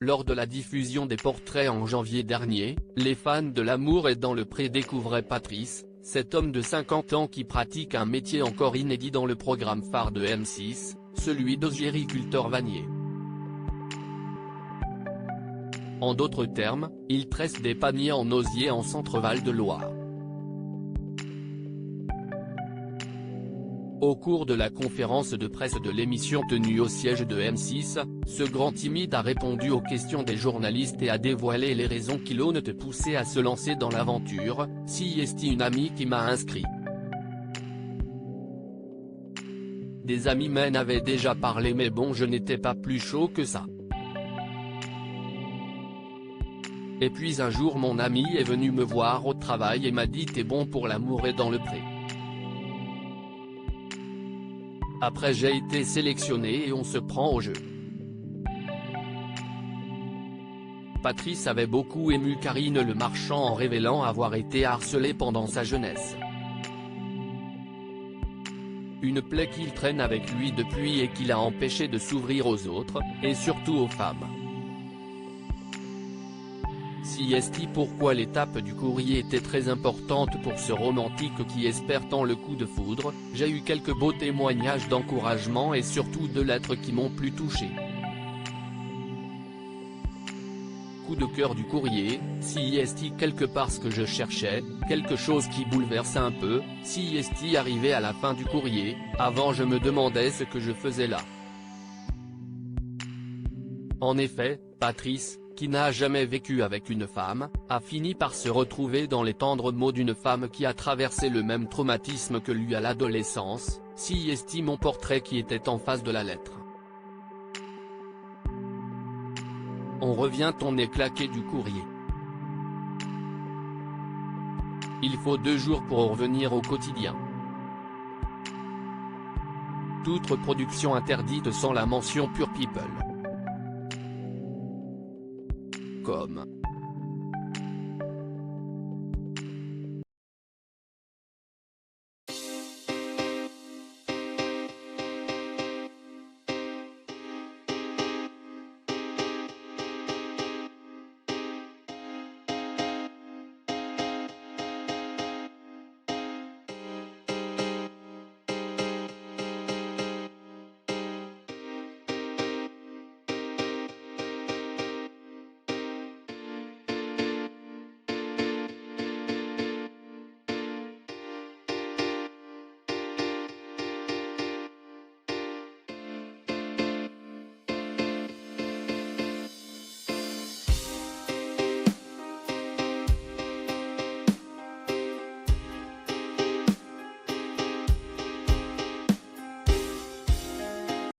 Lors de la diffusion des portraits en janvier dernier, les fans de L'amour est dans le pré découvraient Patrice, cet homme de 50 ans qui pratique un métier encore inédit dans le programme phare de M6, celui d'osériculteur vannier. En d'autres termes, il tresse des paniers en osier en Centre-Val de Loire. Au cours de la conférence de presse de l'émission tenue au siège de M6, ce grand timide a répondu aux questions des journalistes et a dévoilé les raisons qui l'ont poussé à se lancer dans l'aventure. Si est une amie qui m'a inscrit. Des amis m'en avaient déjà parlé mais bon je n'étais pas plus chaud que ça. Et puis un jour mon ami est venu me voir au travail et m'a dit t'es bon pour L'amour est dans le pré. Après j'ai été sélectionné et on se prend au jeu. Patrice avait beaucoup ému Karine Le Marchand en révélant avoir été harcelé pendant sa jeunesse. Une plaie qu'il traîne avec lui depuis et qui l'a empêché de s'ouvrir aux autres, et surtout aux femmes. Si est pourquoi l'étape du courrier était très importante pour ce romantique qui espère tant le coup de foudre, j'ai eu quelques beaux témoignages d'encouragement et surtout de lettres qui m'ont plus touché. Coup de cœur du courrier, si est quelque part ce que je cherchais, quelque chose qui bouleverse un peu, si est arrivé à la fin du courrier, avant je me demandais ce que je faisais là. En effet, Patrice, qui n'a jamais vécu avec une femme, a fini par se retrouver dans les tendres mots d'une femme qui a traversé le même traumatisme que lui à l'adolescence. Si est mon portrait qui était en face de la lettre. On revient ton nez claqué du courrier. Il faut 2 jours pour revenir au quotidien. Toute reproduction interdite sans la mention Pure People. Comme